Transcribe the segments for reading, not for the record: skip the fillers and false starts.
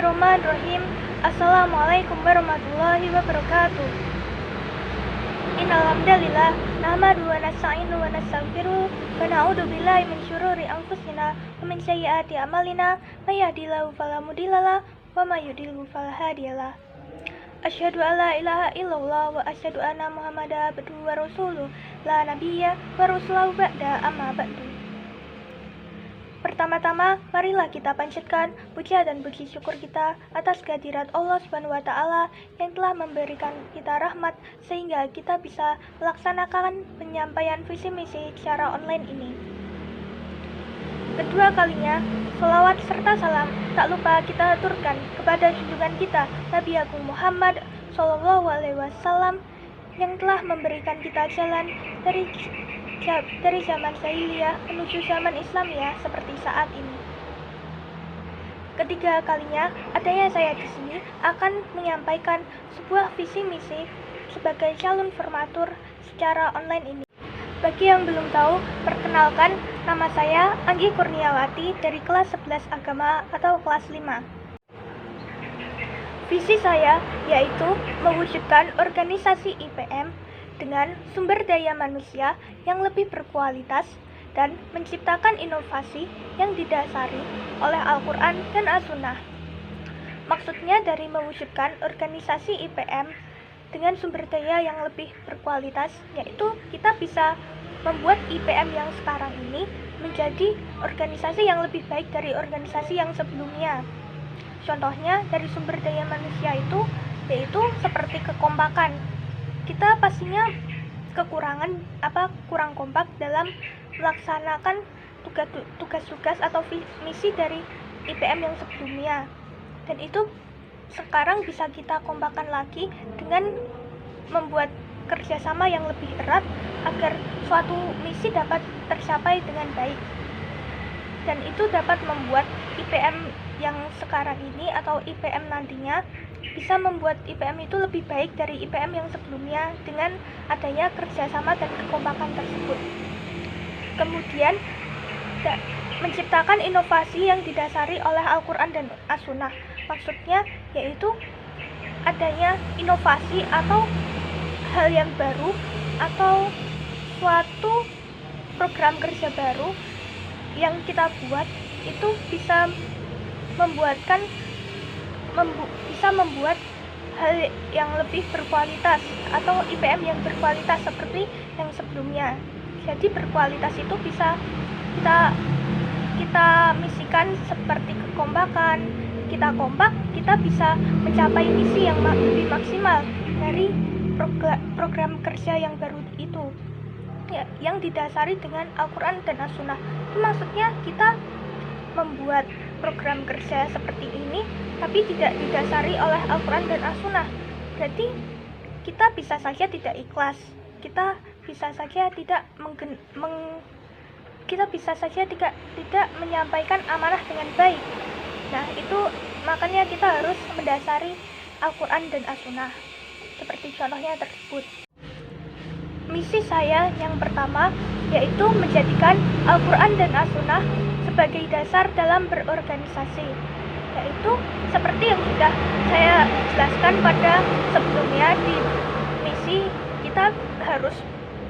Bismillahirrahmanirrahim. Assalamualaikum warahmatullahi wabarakatuh. Innal hamdalillah nahmaduhu wa nasta'inuhu wa nastaghfiruh wa na'udzu billahi min syururi anfusina wa min sayyiati a'malina may yahdihillahu fala mudhillalah wa may yudhlil fala hadiyalah. Asyhadu an la ilaha illallah wa asyhadu anna Muhammadan abduhu wa rasuluh la nabiyya wa rasulahu ba'da amma ba'du. Pertama-tama, marilah kita panjatkan puja dan puji syukur kita atas kehadirat Allah Subhanahu wa Ta'ala yang telah memberikan kita rahmat sehingga kita bisa melaksanakan penyampaian visi misi secara online ini. Kedua kalinya, selawat serta salam tak lupa kita aturkan kepada junjungan kita Nabi Agung Muhammad SAW yang telah memberikan kita jalan dari zaman jahiliyah menuju zaman Islamiyah seperti saat ini. Ketiga kalinya, adanya saya di sini akan menyampaikan sebuah visi misi sebagai calon formatur secara online ini. Bagi yang belum tahu, perkenalkan, nama saya Anggi Kurniawati dari kelas 11 Agama atau kelas 5. Visi saya yaitu mewujudkan organisasi IPM dengan sumber daya manusia yang lebih berkualitas dan menciptakan inovasi yang didasari oleh Al-Quran dan As-Sunnah. Maksudnya dari mewujudkan organisasi IPM dengan sumber daya yang lebih berkualitas, yaitu kita bisa membuat IPM yang sekarang ini menjadi organisasi yang lebih baik dari organisasi yang sebelumnya. Contohnya dari sumber daya manusia itu yaitu seperti kekompakan. Kita pastinya kurang kompak dalam melaksanakan tugas-tugas atau misi dari IPM yang sebelumnya. Dan itu sekarang bisa kita kompakkan lagi dengan membuat kerjasama yang lebih erat agar suatu misi dapat tercapai dengan baik. Dan itu dapat membuat IPM yang sekarang ini atau IPM nantinya bisa membuat IPM itu lebih baik dari IPM yang sebelumnya dengan adanya kerjasama dan kekompakan tersebut. Kemudian menciptakan inovasi yang didasari oleh Al-Quran dan As-Sunnah. Maksudnya yaitu adanya inovasi atau hal yang baru atau suatu program kerja baru yang kita buat itu bisa membuat hal yang lebih berkualitas atau IPM yang berkualitas seperti yang sebelumnya. Jadi berkualitas itu bisa kita misikan seperti kekompakan. Kita kompak, kita bisa mencapai misi yang lebih maksimal dari program kerja yang baru itu, ya, yang didasari dengan Al-Quran dan As-Sunnah. Maksudnya kita membuat program kerja seperti ini tapi tidak didasari oleh Al-Quran dan As-Sunnah. Berarti kita bisa saja tidak ikhlas, kita bisa saja tidak tidak menyampaikan amanah dengan baik. Nah, itu makanya kita harus mendasari Al-Quran dan As-Sunnah seperti contohnya tersebut. Misi saya yang pertama yaitu menjadikan Al-Quran dan As-Sunnah sebagai dasar dalam berorganisasi, yaitu seperti yang sudah saya jelaskan pada sebelumnya di misi, kita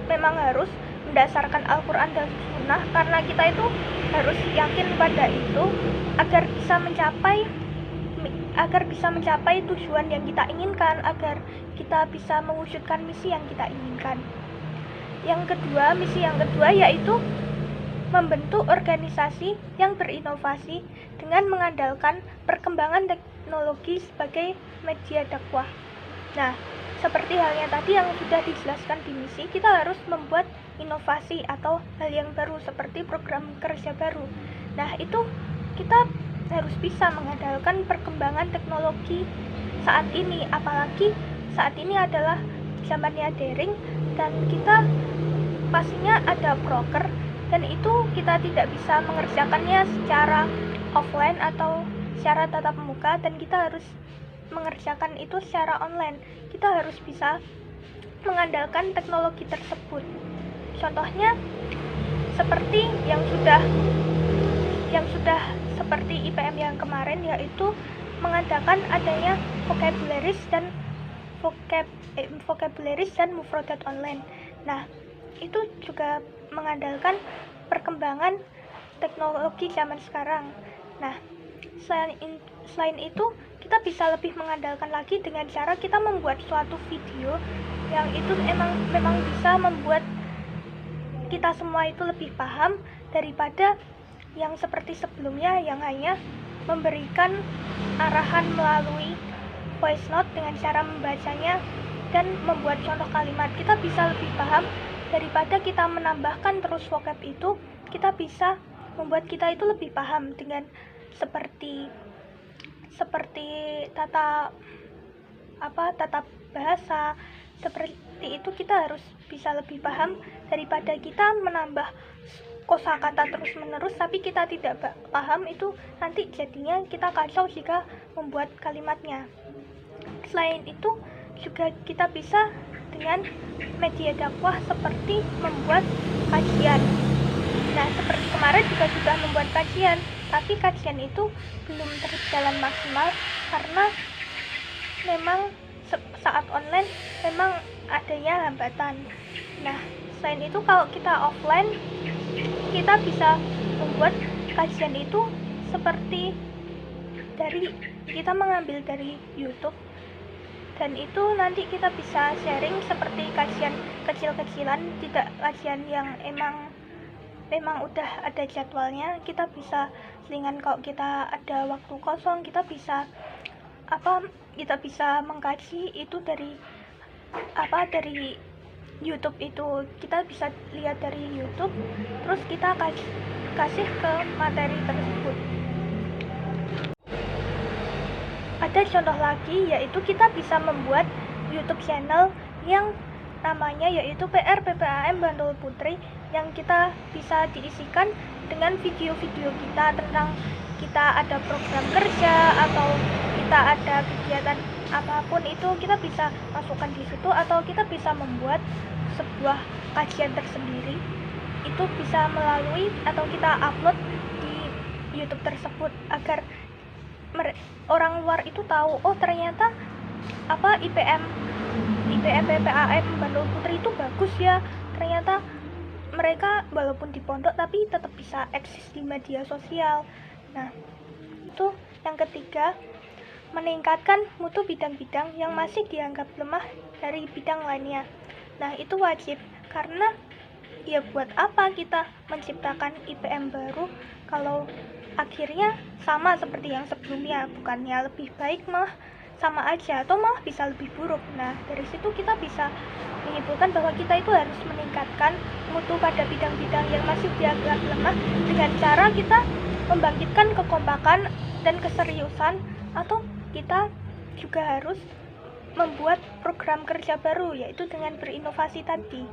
memang harus mendasarkan Al-Quran dan Sunnah karena kita itu harus yakin pada itu agar bisa mencapai tujuan yang kita inginkan, agar kita bisa mewujudkan misi yang kita inginkan. Misi yang kedua yaitu membentuk organisasi yang berinovasi dengan mengandalkan perkembangan teknologi sebagai media dakwah. Nah, seperti halnya tadi yang sudah dijelaskan di misi, kita harus membuat inovasi atau hal yang baru seperti program kerja baru. Nah, itu kita harus bisa mengandalkan perkembangan teknologi saat ini, apalagi saat ini adalah zamannya daring dan kita pastinya ada broker, dan itu kita tidak bisa mengerjakannya secara offline atau secara tatap muka, dan kita harus mengerjakan itu secara online. Kita harus bisa mengandalkan teknologi tersebut. Contohnya seperti yang sudah seperti IPM yang kemarin, yaitu mengadakan adanya vocabularies dan mufrodat online. Nah, itu juga mengandalkan perkembangan teknologi zaman sekarang. Nah, selain itu kita bisa lebih mengandalkan lagi dengan cara kita membuat suatu video yang itu memang bisa membuat kita semua itu lebih paham daripada yang seperti sebelumnya yang hanya memberikan arahan melalui voice note dengan cara membacanya dan membuat contoh kalimat. Kita bisa lebih paham daripada kita menambahkan terus vocab itu. Kita bisa membuat kita itu lebih paham dengan seperti tata bahasa. Seperti itu kita harus bisa lebih paham daripada kita menambah kosakata terus-menerus tapi kita tidak paham, itu nanti jadinya kita kacau jika membuat kalimatnya. Selain itu juga kita bisa dengan media dakwah seperti membuat kajian. Nah, seperti kemarin juga sudah membuat kajian, tapi kajian itu belum berjalan maksimal karena memang saat online memang adanya hambatan. Nah, selain itu kalau kita offline kita bisa membuat kajian itu seperti kita mengambil dari YouTube, dan itu nanti kita bisa sharing seperti kajian kecil-kecilan, tidak kajian yang memang udah ada jadwalnya. Kita bisa selingan kalau kita ada waktu kosong, kita bisa mengkaji itu dari YouTube. Itu kita bisa lihat dari YouTube, terus kita kasih ke materi tersebut. Ada contoh lagi, yaitu kita bisa membuat YouTube channel yang namanya yaitu PR PPAM Bantul Putri, yang kita bisa diisikan dengan video-video kita tentang kita ada program kerja atau kita ada kegiatan apapun, itu kita bisa masukkan di situ, atau kita bisa membuat sebuah kajian tersendiri. Itu bisa melalui atau kita upload di YouTube tersebut agar orang luar itu tahu, oh ternyata IPM PPAM Bantul Putri itu bagus ya, ternyata mereka walaupun di pondok tapi tetap bisa eksis di media sosial. Nah, itu yang ketiga, meningkatkan mutu bidang-bidang yang masih dianggap lemah dari bidang lainnya. Nah, itu wajib, karena ya buat apa kita menciptakan IPM baru kalau akhirnya sama seperti yang sebelumnya, bukannya lebih baik, malah sama aja atau malah bisa lebih buruk. Nah, dari situ kita bisa menyimpulkan bahwa kita itu harus meningkatkan mutu pada bidang-bidang yang masih dianggap lemah dengan cara kita membangkitkan kekompakan dan keseriusan, atau kita juga harus membuat program kerja baru, yaitu dengan berinovasi tadi.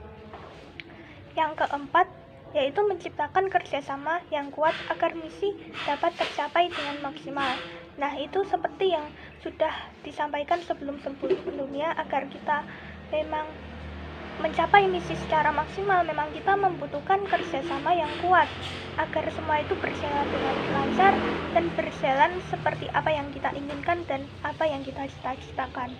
Yang keempat, yaitu menciptakan kerjasama yang kuat agar misi dapat tercapai dengan maksimal. Nah, itu seperti yang sudah disampaikan sebelumnya, agar kita memang mencapai misi secara maksimal, memang kita membutuhkan kerjasama yang kuat agar semua itu berjalan dengan lancar dan berjalan seperti apa yang kita inginkan dan apa yang kita cita-citakan.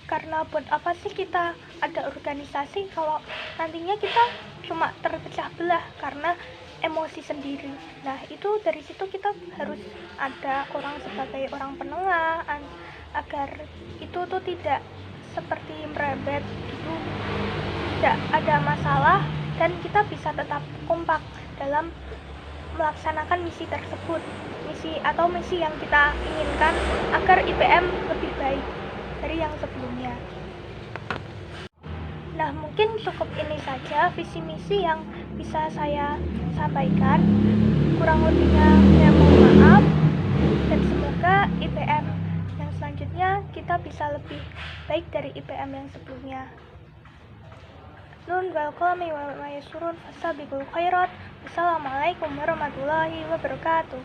Karena buat apa sih kita ada organisasi kalau nantinya kita cuma terpecah belah karena emosi sendiri. Nah, itu dari situ kita harus ada orang sebagai orang penengah agar itu tuh tidak seperti merebet gitu, tidak ada masalah, dan kita bisa tetap kompak dalam melaksanakan misi tersebut, misi yang kita inginkan agar IPM lebih baik dari yang sebelumnya. Nah, mungkin cukup ini saja visi misi yang bisa saya sampaikan. Kurang lebihnya saya mohon maaf, dan semoga IPM yang selanjutnya kita bisa lebih baik dari IPM yang sebelumnya. Nun wal qalami wa ma yasurun fasabiqul khairat. Wassalamualaikum warahmatullahi wabarakatuh.